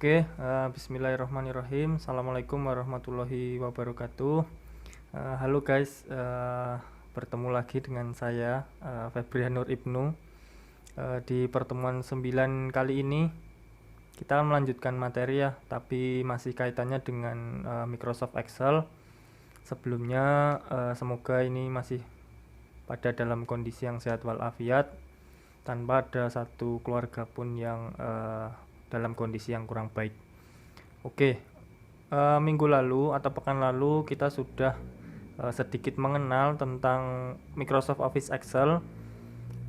Bismillahirrahmanirrahim. Assalamualaikum warahmatullahi wabarakatuh. Halo guys, bertemu lagi dengan saya Febrian Nur Ibnu. Di pertemuan 9 kali ini kita melanjutkan materi ya, tapi masih kaitannya dengan Microsoft Excel. Sebelumnya semoga ini masih pada dalam kondisi yang sehat walafiat, tanpa ada satu keluarga pun yang dalam kondisi yang kurang baik. Minggu lalu atau pekan lalu kita sudah sedikit mengenal tentang Microsoft Office Excel,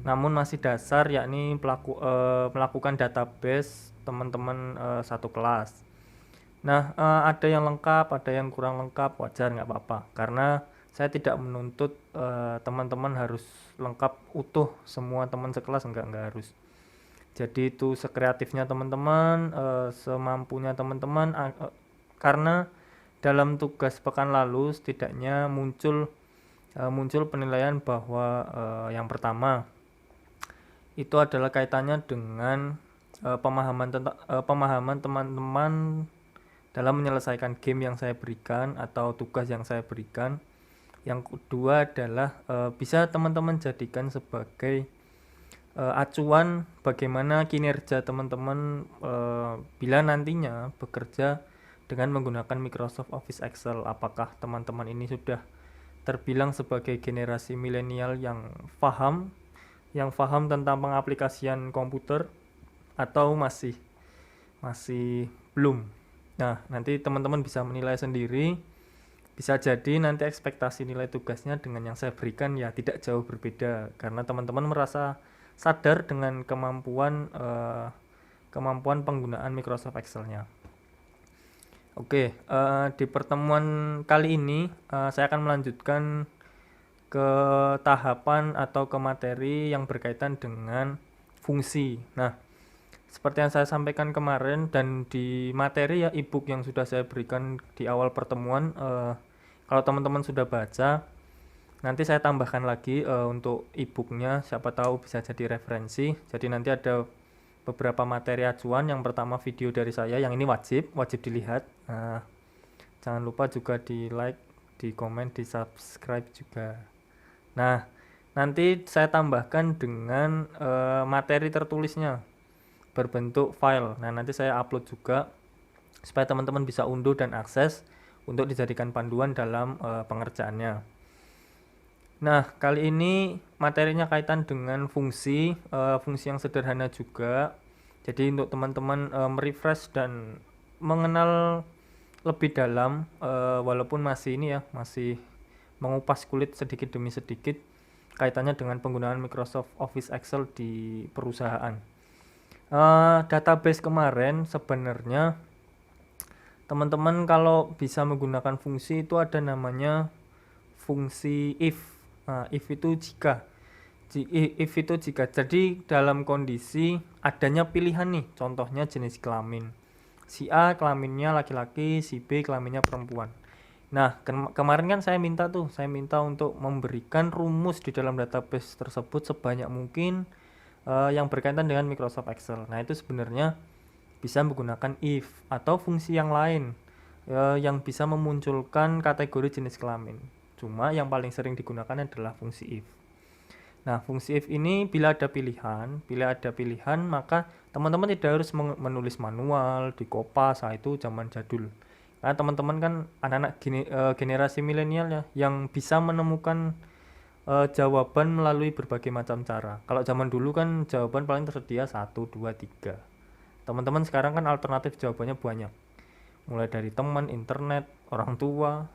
namun masih dasar, yakni melakukan database teman-teman satu kelas. Nah, ada yang lengkap, ada yang kurang lengkap, wajar, nggak apa-apa, karena saya tidak menuntut teman-teman harus lengkap utuh semua teman sekelas, enggak harus. Jadi itu sekreatifnya teman-teman, semampunya teman-teman, karena dalam tugas pekan lalu setidaknya muncul penilaian bahwa yang pertama itu adalah kaitannya dengan pemahaman teman-teman dalam menyelesaikan game yang saya berikan atau tugas yang saya berikan. Yang kedua adalah bisa teman-teman jadikan sebagai acuan bagaimana kinerja teman-teman bila nantinya bekerja dengan menggunakan Microsoft Office Excel. Apakah teman-teman ini sudah terbilang sebagai generasi milenial yang paham tentang pengaplikasian komputer, atau masih belum. Nah, nanti teman-teman bisa menilai sendiri. Bisa jadi nanti ekspektasi nilai tugasnya dengan yang saya berikan ya tidak jauh berbeda, karena teman-teman merasa sadar dengan kemampuan penggunaan Microsoft Excel-nya. Di pertemuan kali ini saya akan melanjutkan ke tahapan atau ke materi yang berkaitan dengan fungsi. Nah, seperti yang saya sampaikan kemarin dan di materi ya e-book yang sudah saya berikan di awal pertemuan, kalau teman-teman sudah baca, nanti saya tambahkan lagi untuk e-booknya, siapa tahu bisa jadi referensi. Jadi nanti ada beberapa materi acuan. Yang pertama video dari saya, yang ini wajib dilihat. Jangan lupa juga di like, di komen, di subscribe juga. Nah, nanti saya tambahkan dengan materi tertulisnya berbentuk file. Nah, nanti saya upload juga supaya teman-teman bisa unduh dan akses untuk dijadikan panduan dalam pengerjaannya. Nah, kali ini materinya kaitan dengan fungsi yang sederhana juga. Jadi untuk teman-teman merefresh dan mengenal lebih dalam, walaupun masih mengupas kulit sedikit demi sedikit kaitannya dengan penggunaan Microsoft Office Excel di perusahaan. Database kemarin sebenarnya teman-teman kalau bisa menggunakan fungsi itu ada namanya fungsi if. If itu jika. Jadi dalam kondisi adanya pilihan nih, contohnya jenis kelamin. Si A kelaminnya laki-laki, si B kelaminnya perempuan. Nah, kemarin kan saya minta untuk memberikan rumus di dalam database tersebut sebanyak mungkin yang berkaitan dengan Microsoft Excel. Nah, itu sebenarnya bisa menggunakan if atau fungsi yang lain yang bisa memunculkan kategori jenis kelamin. Cuma yang paling sering digunakan adalah fungsi if. Nah, fungsi if ini bila ada pilihan, maka teman-teman tidak harus menulis manual di Kopas. Itu zaman jadul. Karena teman-teman kan anak-anak generasi milenial ya, yang bisa menemukan jawaban melalui berbagai macam cara. Kalau zaman dulu kan jawaban paling tersedia 1, 2, 3. Teman-teman sekarang kan alternatif jawabannya banyak. Mulai dari teman, internet, orang tua,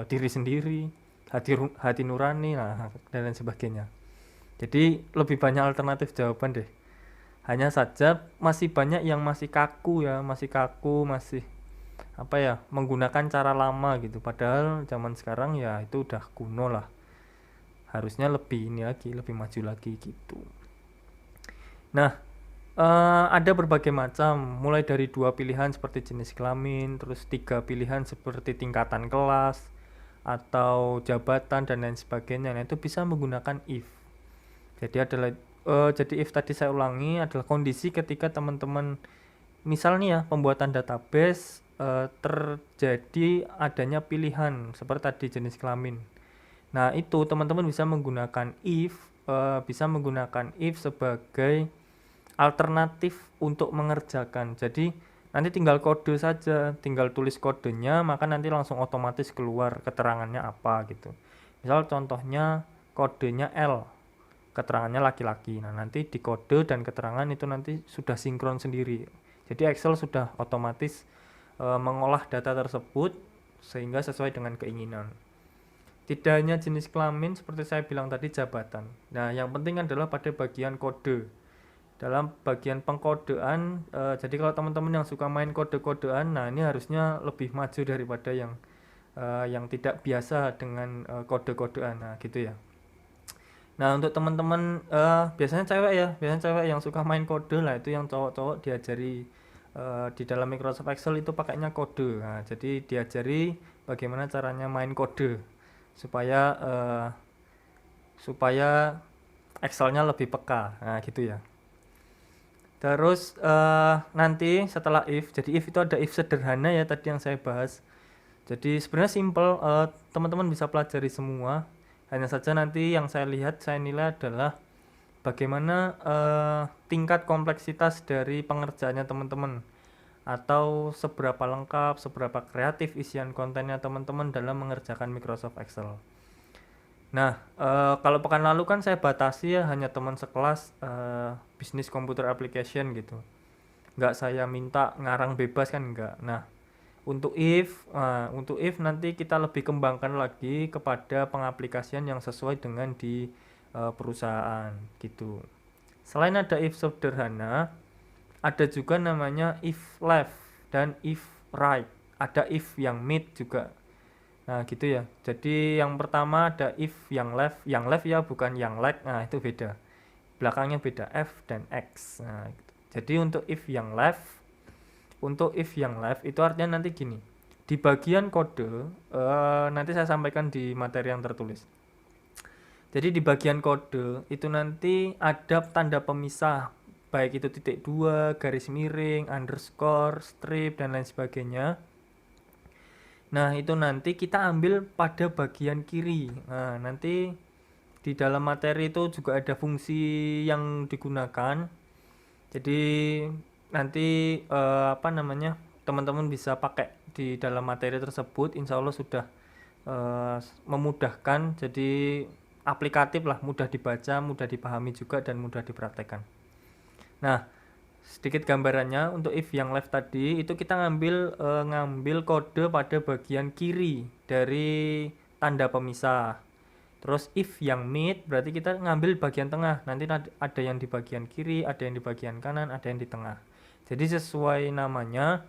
diri sendiri, hati nurani, dan lain sebagainya. Jadi lebih banyak alternatif jawaban deh. Hanya saja masih banyak yang masih kaku, masih menggunakan cara lama gitu. Padahal zaman sekarang ya itu udah kuno lah. Harusnya lebih maju lagi gitu. Nah, ada berbagai macam, mulai dari 2 pilihan seperti jenis kelamin, terus 3 pilihan seperti tingkatan kelas atau jabatan dan lain sebagainya. Nah, itu bisa menggunakan if. Jadi if tadi saya ulangi adalah kondisi ketika teman-teman misal nih ya, pembuatan database terjadi adanya pilihan seperti tadi jenis kelamin. Nah, itu teman-teman bisa menggunakan if sebagai alternatif untuk mengerjakan. Jadi nanti tinggal kode saja, tinggal tulis kodenya, maka nanti langsung otomatis keluar keterangannya apa gitu. Misal contohnya kodenya L, keterangannya laki-laki. Nah, nanti di kode dan keterangan itu nanti sudah sinkron sendiri. Jadi Excel sudah otomatis mengolah data tersebut sehingga sesuai dengan keinginan. Tidak hanya jenis kelamin seperti saya bilang tadi, jabatan. Nah, yang penting adalah pada bagian kode. Dalam bagian pengkodean, jadi kalau teman-teman yang suka main kode-kodean, nah ini harusnya lebih maju daripada yang tidak biasa dengan kode-kodean. Nah, gitu ya. Nah, untuk teman-teman biasanya cewek yang suka main kode lah, itu yang cowok-cowok diajari di dalam Microsoft Excel itu pakainya kode. Nah, jadi diajari bagaimana caranya main kode supaya Excelnya lebih peka. Nah, gitu ya. Terus nanti setelah if, jadi if itu ada if sederhana ya tadi yang saya bahas. Jadi sebenarnya simple, teman-teman bisa pelajari semua. Hanya saja nanti yang saya nilai adalah bagaimana tingkat kompleksitas dari pengerjaannya teman-teman, atau seberapa lengkap, seberapa kreatif isian kontennya teman-teman dalam mengerjakan Microsoft Excel. Nah, kalau pekan lalu kan saya batasi ya hanya teman sekelas bisnis computer application gitu. Nggak saya minta ngarang bebas kan, enggak. Nah, untuk if nanti kita lebih kembangkan lagi kepada pengaplikasian yang sesuai dengan di perusahaan gitu. Selain ada if sederhana, ada juga namanya if left dan if right. Ada if yang mid juga. Nah, gitu ya. Jadi yang pertama ada if yang left ya, bukan yang like. Nah, itu beda. Belakangnya beda, F dan X. Nah, gitu. Jadi untuk if yang left itu artinya nanti gini. Di bagian kode nanti saya sampaikan di materi yang tertulis. Jadi di bagian kode itu nanti ada tanda pemisah, baik itu titik 2, garis miring, underscore, strip dan lain sebagainya. Nah, itu nanti kita ambil pada bagian kiri. Nah, nanti di dalam materi itu juga ada fungsi yang digunakan. Jadi nanti teman-teman bisa pakai di dalam materi tersebut. Insya Allah sudah memudahkan. Jadi aplikatif lah, mudah dibaca, mudah dipahami juga, dan mudah dipraktekkan. Nah, sedikit gambarannya untuk if yang left tadi itu kita ngambil kode pada bagian kiri dari tanda pemisah. Terus if yang mid berarti kita ngambil bagian tengah. Nanti ada yang di bagian kiri, ada yang di bagian kanan, ada yang di tengah. Jadi sesuai namanya,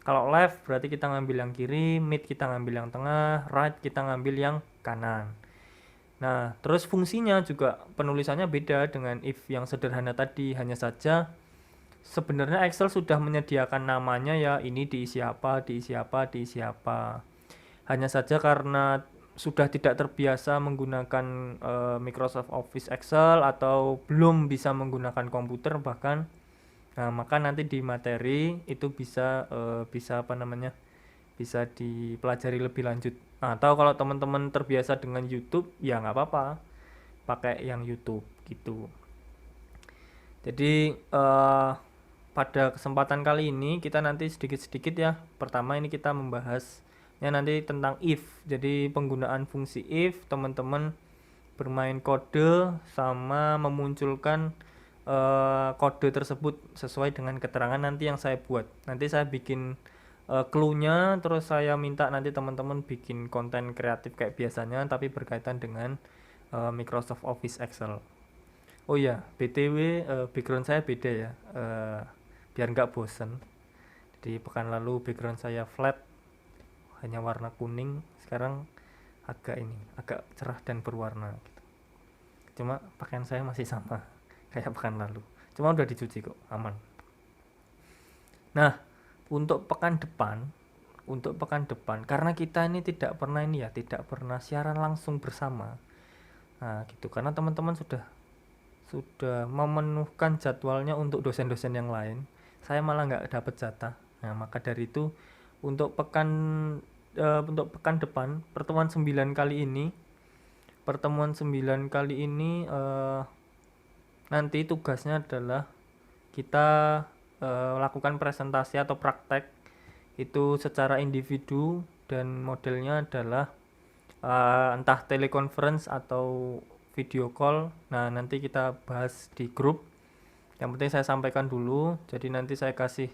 kalau left berarti kita ngambil yang kiri, mid kita ngambil yang tengah, right kita ngambil yang kanan. Nah, terus fungsinya juga penulisannya beda dengan if yang sederhana tadi. Hanya saja sebenarnya Excel sudah menyediakan namanya ya, ini diisi apa. Hanya saja karena sudah tidak terbiasa menggunakan Microsoft Office Excel atau belum bisa menggunakan komputer bahkan, nah maka nanti di materi itu bisa bisa dipelajari lebih lanjut. Atau kalau teman-teman terbiasa dengan YouTube ya nggak apa-apa, pakai yang YouTube gitu. Jadi pada kesempatan kali ini kita nanti sedikit-sedikit ya. Pertama ini kita membahasnya nanti tentang if. Jadi penggunaan fungsi if, teman-teman bermain kode sama memunculkan kode tersebut sesuai dengan keterangan nanti yang saya buat. Nanti saya bikin clue-nya, terus saya minta nanti teman-teman bikin konten kreatif kayak biasanya tapi berkaitan dengan Microsoft Office Excel. Oh iya, BTW background saya beda ya, biar nggak bosen. Jadi pekan lalu background saya flat, hanya warna kuning, sekarang agak cerah dan berwarna gitu. Cuma pakaian saya masih sama kayak pekan lalu, cuma udah dicuci kok, aman. Nah, untuk pekan depan karena kita ini tidak pernah siaran langsung bersama. Nah, gitu, karena teman-teman sudah memenuhkan jadwalnya untuk dosen-dosen yang lain. saya malah nggak dapat jatah. Nah, maka dari itu untuk untuk pekan depan pertemuan 9 kali ini nanti tugasnya adalah kita lakukan presentasi atau praktek itu secara individu, dan modelnya adalah entah teleconference atau video call. Nah, nanti kita bahas di grup. Yang penting saya sampaikan dulu. Jadi nanti saya kasih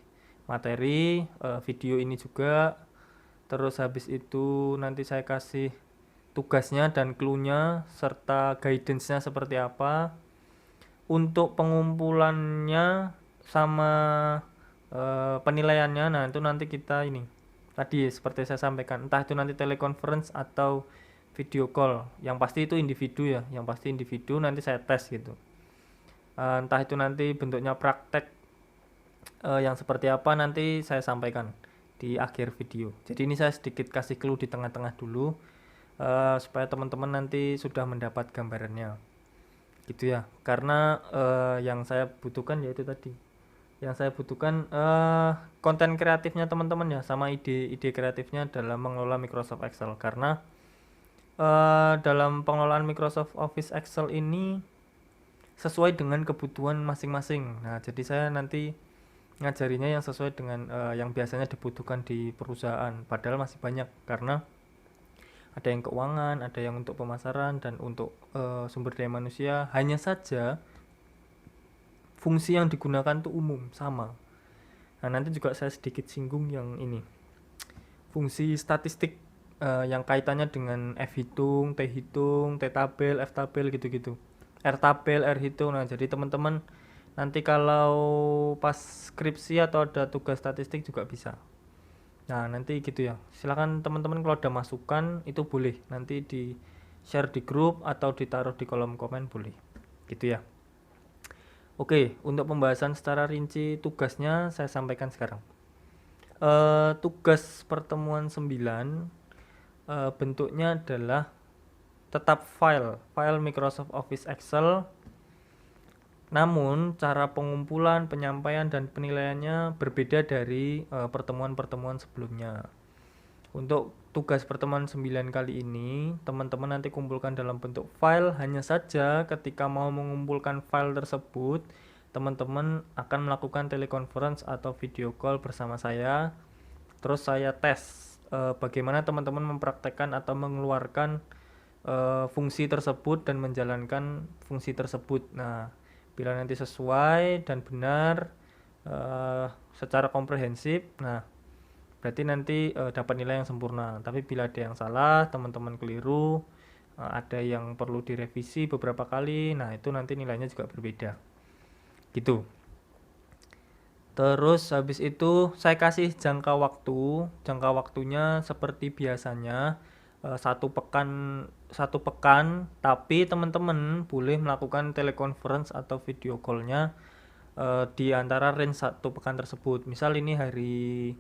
materi video ini juga. Terus habis itu nanti saya kasih tugasnya dan clue-nya serta guidance-nya seperti apa. Untuk pengumpulannya sama penilaiannya, nah itu nanti kita ini tadi seperti saya sampaikan, entah itu nanti teleconference atau video call, yang pasti itu individu ya, yang pasti individu, nanti saya tes gitu. Entah itu nanti bentuknya praktek yang seperti apa nanti saya sampaikan di akhir video. Jadi ini saya sedikit kasih clue di tengah-tengah dulu supaya teman-teman nanti sudah mendapat gambarannya gitu ya. Karena yang saya butuhkan yaitu tadi, yang saya butuhkan konten kreatifnya teman-teman ya, sama ide-ide kreatifnya dalam mengelola Microsoft Excel. Karena dalam pengelolaan Microsoft Office Excel ini sesuai dengan kebutuhan masing-masing. Nah, jadi saya nanti ngajarinya yang sesuai dengan yang biasanya dibutuhkan di perusahaan. Padahal masih banyak, karena ada yang keuangan, ada yang untuk pemasaran, dan untuk sumber daya manusia. Hanya saja fungsi yang digunakan itu umum, sama. Nah, nanti juga saya sedikit singgung yang ini, fungsi statistik yang kaitannya dengan F hitung, T hitung, T tabel, F tabel gitu-gitu, R tabel, R hitung. Nah, jadi teman-teman nanti kalau pas skripsi atau ada tugas statistik juga bisa. Nah, nanti gitu ya, silakan teman-teman kalau ada masukan itu boleh nanti di share di grup atau ditaruh di kolom komen, boleh gitu ya. Oke, untuk pembahasan secara rinci tugasnya saya sampaikan sekarang. Tugas pertemuan 9 bentuknya adalah tetap file Microsoft Office Excel, namun cara pengumpulan, penyampaian, dan penilaiannya berbeda dari pertemuan-pertemuan sebelumnya. Untuk tugas pertemuan 9 kali ini, teman-teman nanti kumpulkan dalam bentuk file. Hanya saja ketika mau mengumpulkan file tersebut, teman-teman akan melakukan teleconference atau video call bersama saya. Terus saya tes bagaimana teman-teman mempraktekkan atau mengeluarkan fungsi tersebut dan menjalankan fungsi tersebut. Nah, bila nanti sesuai dan benar secara komprehensif, nah berarti nanti dapat nilai yang sempurna. Tapi bila ada yang salah, teman-teman keliru, ada yang perlu direvisi beberapa kali, nah itu nanti nilainya juga berbeda gitu. Terus habis itu saya kasih jangka waktunya seperti biasanya satu pekan, tapi teman-teman boleh melakukan teleconference atau video call-nya di antara range satu pekan tersebut. Misal ini hari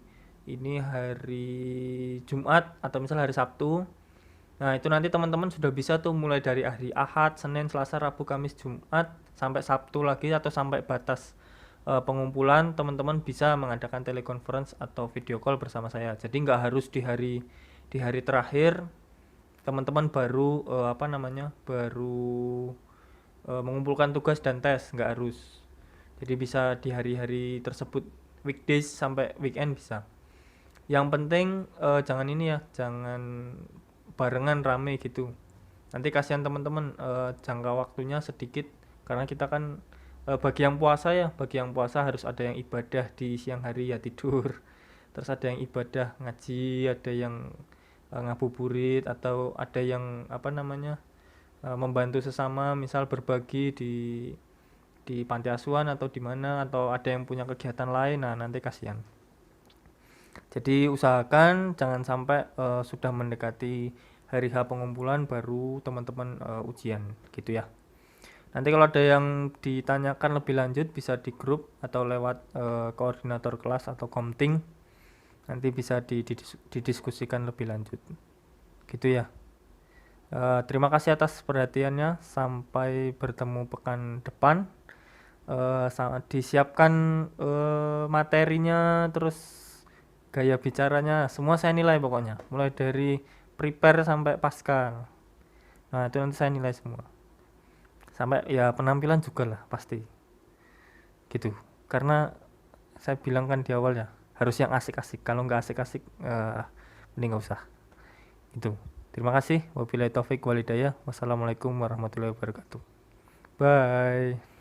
Jumat atau misal hari Sabtu. Nah, itu nanti teman-teman sudah bisa tuh mulai dari hari Ahad, Senin, Selasa, Rabu, Kamis, Jumat sampai Sabtu lagi, atau sampai batas pengumpulan, teman-teman bisa mengadakan teleconference atau video call bersama saya. Jadi nggak harus di hari terakhir teman-teman baru mengumpulkan tugas dan tes, nggak harus. Jadi bisa di hari-hari tersebut, weekdays sampai weekend bisa. Yang penting jangan barengan rame gitu. Nanti kasihan teman-teman jangka waktunya sedikit, karena kita kan bagi yang puasa harus ada yang ibadah di siang hari ya tidur. Terus ada yang ibadah ngaji, ada yang ngabuburit, atau ada yang membantu sesama, misal berbagi di panti asuhan atau di mana, atau ada yang punya kegiatan lain. Nah, nanti kasihan. Jadi usahakan jangan sampai sudah mendekati hari H pengumpulan baru teman-teman ujian gitu ya. Nanti kalau ada yang ditanyakan lebih lanjut bisa di grup atau lewat koordinator kelas atau komting. Nanti bisa didiskusikan lebih lanjut. Gitu ya. Terima kasih atas perhatiannya. Sampai bertemu pekan depan. disiapkan materinya, terus gaya bicaranya, semua saya nilai pokoknya, mulai dari prepare sampai pascal. Nah itu nanti saya nilai semua, sampai ya penampilan juga lah pasti gitu. Karena saya bilang kan di awal ya, harus yang asik-asik. Kalau nggak asik-asik, mending nggak usah. Itu. Terima kasih. Wabillahi taufik walhidayah. Wassalamualaikum warahmatullahi wabarakatuh. Bye.